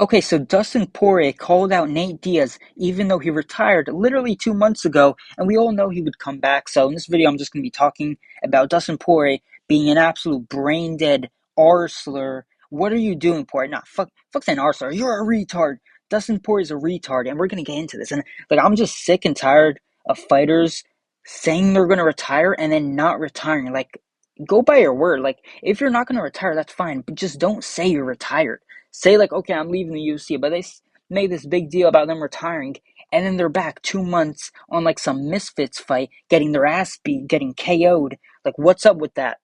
Okay, so Dustin Poirier called out Nate Diaz even though he retired literally 2 months ago, and we all know he would come back. So in this video, I'm just going to be talking about Dustin Poirier being an absolute brain dead arsler. What are you doing, Poirier? Nah, fuck saying arsler. You're a retard. Dustin Poirier's a retard, and we're gonna get into this. And like, I'm just sick and tired of fighters saying they're gonna retire and then not retiring. Like, go by your word. Like, if you're not gonna retire, that's fine, but just don't say you're retired. Say like, okay, I'm leaving the UFC, but they made this big deal about them retiring, and then they're back 2 months on like some misfits fight, getting their ass beat, getting KO'd. Like, what's up with that?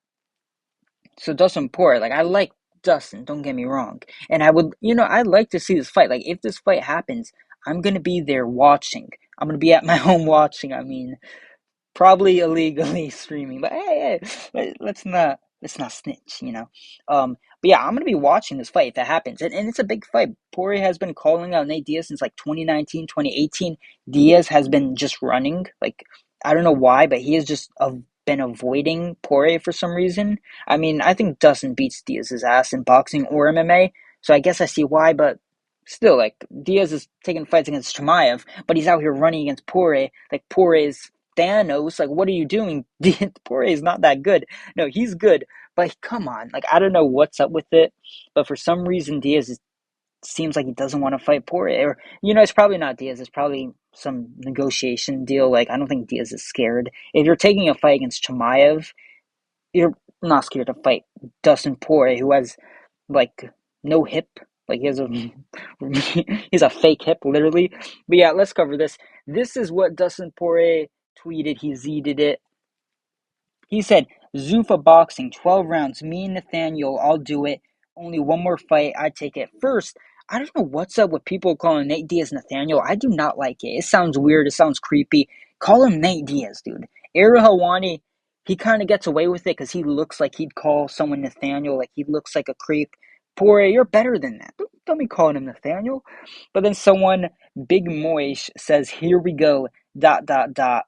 So Dustin Poirier, like, I like Dustin, don't get me wrong, and I would, I'd like to see this fight. Like, if this fight happens, I'm gonna be there watching. I'm gonna be at my home watching. I mean, probably illegally streaming, but hey, let's not snitch. But yeah, I'm gonna be watching this fight if it happens, and it's a big fight. Poirier has been calling out Nate Diaz since like 2019, 2018. Diaz has been just running. Like, I don't know why, but he has just been avoiding Poirier for some reason. I mean, I think Dustin beats Diaz's ass in boxing or MMA, so I guess I see why, but. Still, like, Diaz is taking fights against Chimaev, but he's out here running against Poirier. Like, Poirier's Thanos, like, what are you doing? Poirier is not that good. No, he's good, but come on. Like, I don't know what's up with it, but for some reason, seems like he doesn't want to fight Poirier. Or, it's probably not Diaz. It's probably some negotiation deal. Like, I don't think Diaz is scared. If you're taking a fight against Chimaev, you're not scared to fight Dustin Poirier, who has, like, no hip. Like, he has a he's a fake hip, literally. But yeah, let's cover this. This is what Dustin Poirier tweeted. He z'd it. He said, Zuffa boxing, 12 rounds. Me and Nathaniel, I'll do it. Only one more fight. I take it first. I don't know what's up with people calling Nate Diaz Nathaniel. I do not like it. It sounds weird. It sounds creepy. Call him Nate Diaz, dude. Ariel Helwani, he kind of gets away with it because he looks like he'd call someone Nathaniel. Like, he looks like a creep. Poirier, you're better than that. Don't be calling him Nathaniel. But then someone, Big Moish, says, here we go, dot, dot, dot.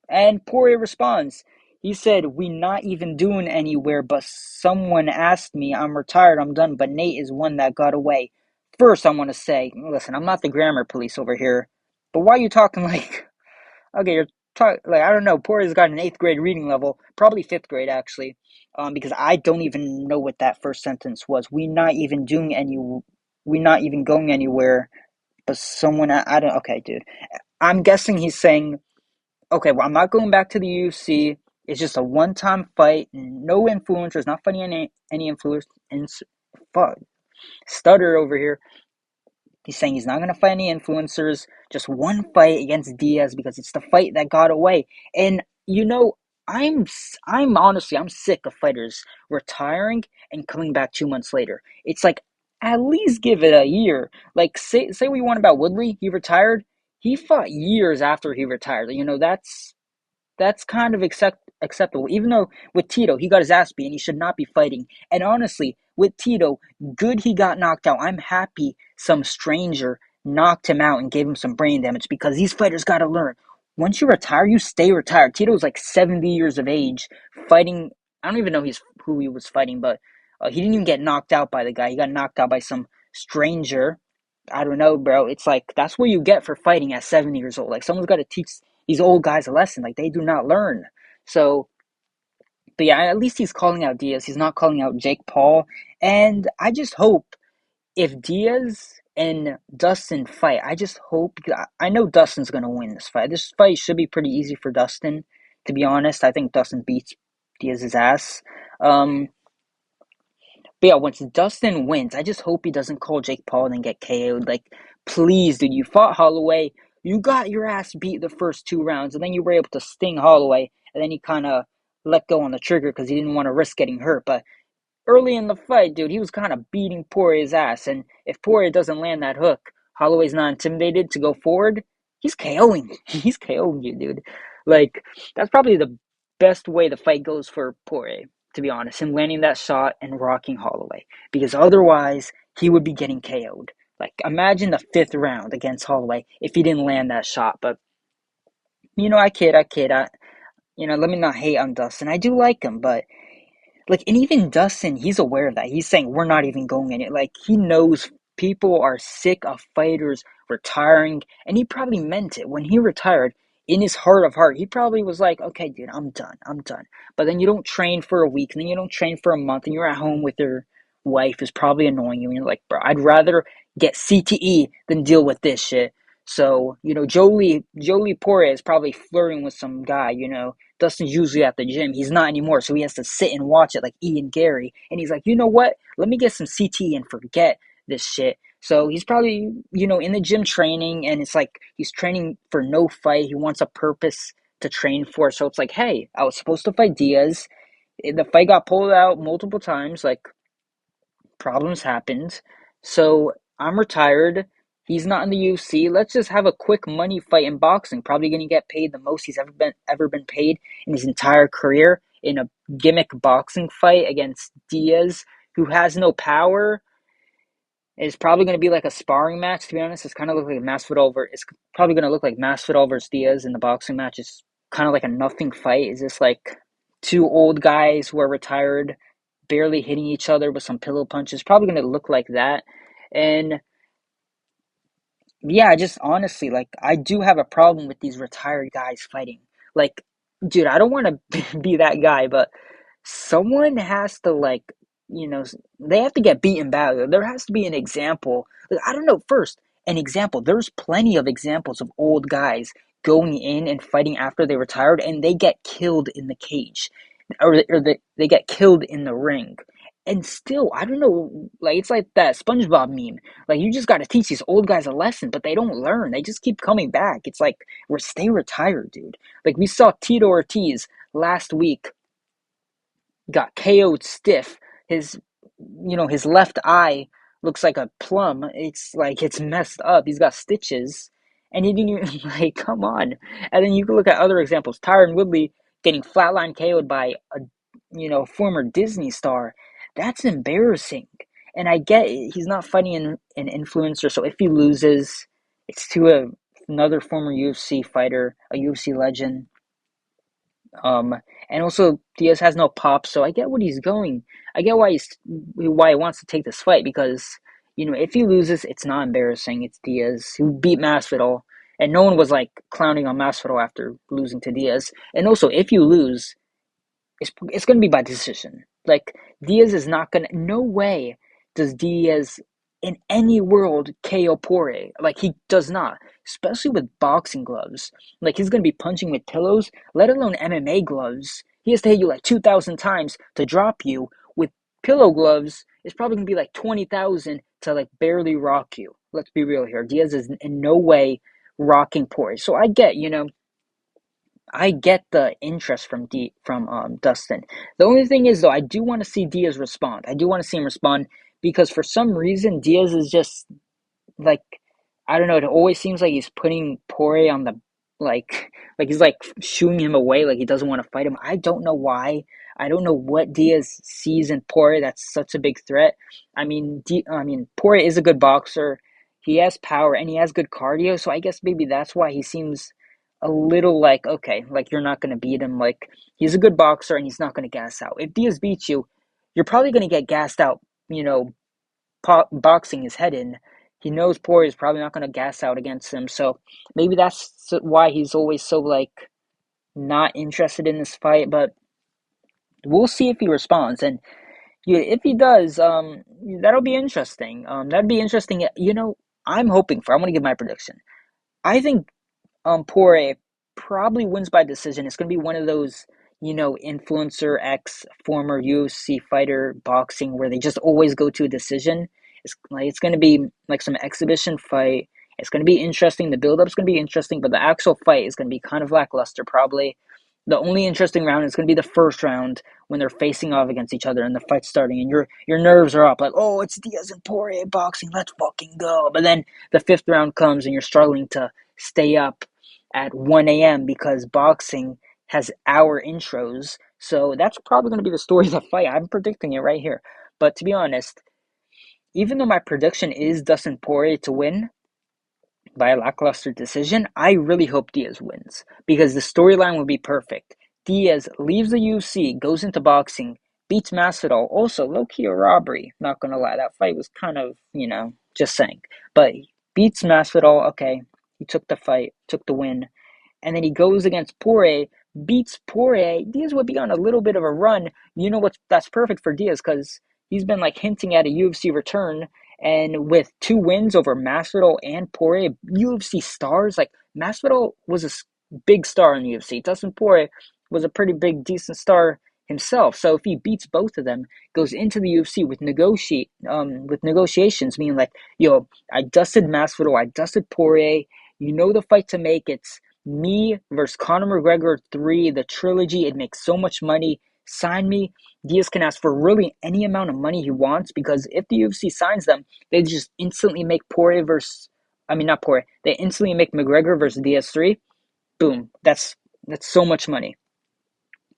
And Poirier responds. He said, we not even doing anywhere, but someone asked me, I'm retired, I'm done, but Nate is one that got away. First, I want to say, listen, I'm not the grammar police over here, but why are you talking like, okay, you're talking, like, I don't know, Poirier's got an 8th grade reading level, probably 5th grade, actually, because I don't even know what that first sentence was. We not even going anywhere, but someone, I don't, okay, dude. I'm guessing he's saying, okay, well, I'm not going back to the UFC. It's just a one-time fight. No influencers. Not fighting any influencers. Fuck, stutter over here. He's saying he's not going to fight any influencers. Just one fight against Diaz because it's the fight that got away. And I'm honestly I'm sick of fighters retiring and coming back 2 months later. It's like, at least give it a year. Like, say what you want about Woodley. He retired. He fought years after he retired. That's kind of acceptable. Even though with Tito, he got his ass beat and he should not be fighting. And honestly, with Tito, good he got knocked out. I'm happy some stranger knocked him out and gave him some brain damage because these fighters got to learn. Once you retire, you stay retired. Tito was like 70 years of age fighting. I don't even know who he was fighting, but he didn't even get knocked out by the guy. He got knocked out by some stranger. I don't know, bro. It's like, that's what you get for fighting at 70 years old. Like, someone's got to teach these old guys a lesson. Like, they do not learn. So, but yeah, at least he's calling out Diaz. He's not calling out Jake Paul. And I just hope if Diaz and Dustin fight, I just hope. I know Dustin's going to win this fight. This fight should be pretty easy for Dustin, to be honest. I think Dustin beats Diaz's ass. But yeah, once Dustin wins, I just hope he doesn't call Jake Paul and then get KO'd. Like, please, dude, you fought Holloway. You got your ass beat the first 2 rounds, and then you were able to sting Holloway, and then he kind of let go on the trigger because he didn't want to risk getting hurt. But early in the fight, dude, he was kind of beating Poirier's ass, and if Poirier doesn't land that hook, Holloway's not intimidated to go forward, he's KOing. He's KOing you, dude. Like, that's probably the best way the fight goes for Poirier, to be honest, him landing that shot and rocking Holloway. Because otherwise, he would be getting KO'd. Like, imagine the 5th round against Holloway if he didn't land that shot. But, I kid. Let me not hate on Dustin. I do like him, but like, and even Dustin, he's aware of that. He's saying we're not even going in it. Like, he knows people are sick of fighters retiring, and he probably meant it. When he retired, in his heart of heart, he probably was like, okay, dude, I'm done. I'm done. But then you don't train for a week, and then you don't train for a month, and you're at home with your wife who's probably annoying you, and you're like, bro, I'd rather get CTE than deal with this shit. So, Jolie Poirier is probably flirting with some guy, Dustin's usually at the gym. He's not anymore, so he has to sit and watch it like Ian Gary. And he's like, you know what? Let me get some CTE and forget this shit. So he's probably, in the gym training, and it's like he's training for no fight. He wants a purpose to train for. So it's like, hey, I was supposed to fight Diaz. The fight got pulled out multiple times. Like, problems happened. So I'm retired. He's not in the UFC. Let's just have a quick money fight in boxing. Probably going to get paid the most he's ever been paid in his entire career in a gimmick boxing fight against Diaz, who has no power. It's probably going to be like a sparring match. To be honest, it's kind of look like Masvidal. It's probably going to look like Masvidal versus Diaz in the boxing match. It's kind of like a nothing fight. It's just like two old guys who are retired barely hitting each other with some pillow punches. Probably going to look like that. And yeah, just honestly, like, I do have a problem with these retired guys fighting. Like, dude, I don't want to be that guy, but someone has to, like, they have to get beaten badly. There has to be an example. Like, I don't know, first, an example. There's plenty of examples of old guys going in and fighting after they retired, and they get killed in the cage, or they get killed in the ring. And still, I don't know, like, it's like that SpongeBob meme. Like, you just got to teach these old guys a lesson, but they don't learn. They just keep coming back. It's like, stay retired, dude. Like, we saw Tito Ortiz last week got KO'd stiff. His left eye looks like a plum. It's like it's messed up. He's got stitches, and he didn't even like. Come on. And then you can look at other examples. Tyron Woodley getting flatline KO'd by a former Disney star. That's embarrassing. And I get it. He's not fighting an influencer, so if he loses, it's to another former UFC fighter, a UFC legend. Um, and also Diaz has no pop, so I get what he's going. I get why he wants to take this fight because if he loses, it's not embarrassing. It's Diaz who beat Masvidal, and no one was like clowning on Masvidal after losing to Diaz. And also, if you lose, it's going to be by decision. Like, Diaz is not going to. No way does Diaz in any world KO Poirier. Like, he does not, especially with boxing gloves. Like, he's going to be punching with pillows, let alone MMA gloves. He has to hit you like 2,000 times to drop you. With pillow gloves, it's probably going to be like 20,000 to like barely rock you. Let's be real here. Diaz is in no way rocking Poirier. So I get the interest from Dustin. The only thing is, though, I do want to see Diaz respond. I do want to see him respond because for some reason Diaz is just like, I don't know. It always seems like he's putting Poirier on the like he's like shooing him away, like he doesn't want to fight him. I don't know why. I don't know what Diaz sees in Poirier that's such a big threat. I mean Poirier is a good boxer. He has power and he has good cardio, so I guess maybe that's why he seems a little like, okay, like you're not gonna beat him. Like, he's a good boxer and he's not gonna gas out. If Diaz beats you, you're probably gonna get gassed out. Boxing his head in. He knows Poirier is probably not going to gas out against him, so maybe that's why he's always so like not interested in this fight. But we'll see if he responds, and if he does, that'll be interesting. That'd be interesting. I'm hoping for. I'm going to give my prediction. I think Poirier probably wins by decision. It's going to be one of those, influencer X former UFC fighter boxing where they just always go to a decision. It's going to be like some exhibition fight. It's going to be interesting. The build up is going to be interesting, but the actual fight is going to be kind of lackluster probably. The only interesting round is going to be the first round when they're facing off against each other and the fight's starting and your nerves are up like, oh, it's Diaz and Poirier boxing, let's fucking go. But then the fifth round comes and you're struggling to stay up at 1 a.m. because boxing has hour intros. So that's probably going to be the story of the fight. I'm predicting it right here. But to be honest, even though my prediction is Dustin Poirier to win by a lackluster decision, I really hope Diaz wins because the storyline would be perfect. Diaz leaves the UFC, goes into boxing, beats Masvidal. Also, low-key a robbery. Not gonna lie, that fight was kind of, Just saying. But he beats Masvidal. Okay, he took the fight, took the win, and then he goes against Poirier, beats Poirier. Diaz would be on a little bit of a run. You know what? That's perfect for Diaz because he's been like hinting at a UFC return, and with two wins over Masvidal and Poirier, UFC stars like Masvidal was a big star in the UFC. Dustin Poirier was a pretty big, decent star himself. So if he beats both of them, goes into the UFC with negotiations, meaning like, yo, I dusted Masvidal, I dusted Poirier. You know the fight to make. It's me versus Conor McGregor 3, the trilogy. It makes so much money. Sign me. Diaz can ask for really any amount of money he wants because if the UFC signs them, they just instantly make Poirier versus, I mean, not Poirier, they instantly make McGregor versus Diaz 3. Boom. That's so much money.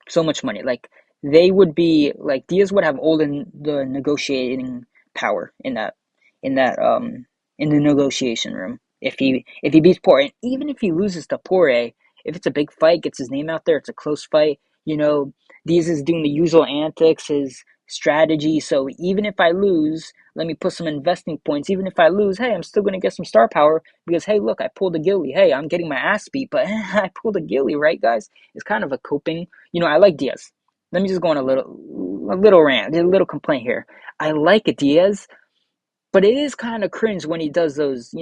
So much money. Like, they would be, like, Diaz would have all the negotiating power in that, in the negotiation room if he beats Poirier, and even if he loses to Poirier, if it's a big fight, gets his name out there, it's a close fight. You know, Diaz is doing the usual antics, his strategy. So even if I lose, let me put some investing points. Even if I lose, hey, I'm still gonna get some star power because hey, look, I pulled a gilly. Hey, I'm getting my ass beat, but I pulled a gilly, right, guys? It's kind of a coping. You know, I like Diaz. Let me just go on a little rant, a little complaint here. I like Diaz, but it is kind of cringe when he does those,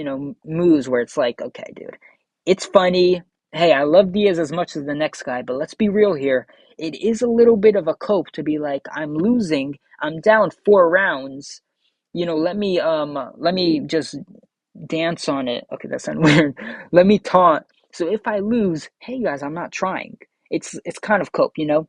moves where it's like, okay, dude, it's funny. Hey, I love Diaz as much as the next guy, but let's be real here. It is a little bit of a cope to be like, I'm losing, I'm down 4 rounds. Let me just dance on it. Okay, that sounds weird. Let me taunt. So if I lose, hey guys, I'm not trying. It's kind of cope, you know?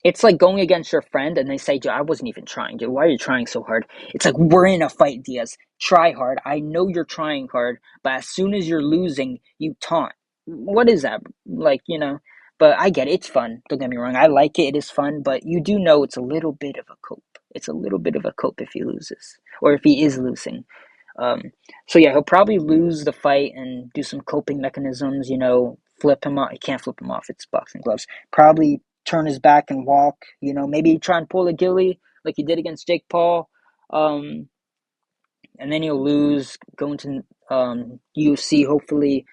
It's like going against your friend and they say, dude, I wasn't even trying, dude. Why are you trying so hard? It's like, we're in a fight, Diaz. Try hard. I know you're trying hard, but as soon as you're losing, you taunt. What is that? Like, but I get it. It's fun. Don't get me wrong. I like it. It is fun, but you do know it's a little bit of a cope. It's a little bit of a cope if he loses or if he is losing. Um, so yeah, he'll probably lose the fight and do some coping mechanisms, flip him off. He can't flip him off. It's boxing gloves. Probably turn his back and walk, maybe try and pull a gilly like he did against Jake Paul. Um, and then he'll lose, go into UFC, hopefully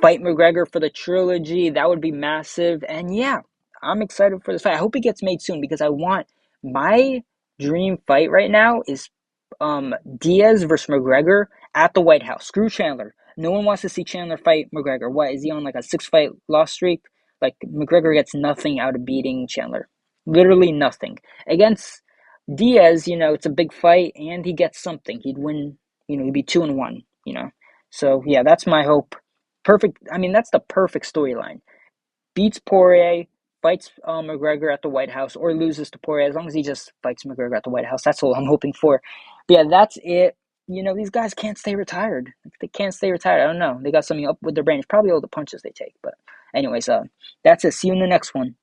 fight McGregor for the trilogy. That would be massive. And yeah, I'm excited for this fight. I hope it gets made soon because I want my dream fight right now is Diaz versus McGregor at the White House. Screw Chandler. No one wants to see Chandler fight McGregor. What is he on, like a 6-fight loss streak? Like McGregor gets nothing out of beating Chandler. Literally nothing. Against Diaz, it's a big fight and he gets something. He'd win, he'd be 2-1, So yeah, that's my hope. Perfect. I mean, that's the perfect storyline. Beats Poirier, fights McGregor at the White House, or loses to Poirier. As long as he just fights McGregor at the White House, that's all I'm hoping for. But yeah, that's it. These guys can't stay retired. They can't stay retired. I don't know. They got something up with their brain. It's probably all the punches they take. But anyways, that's it. See you in the next one.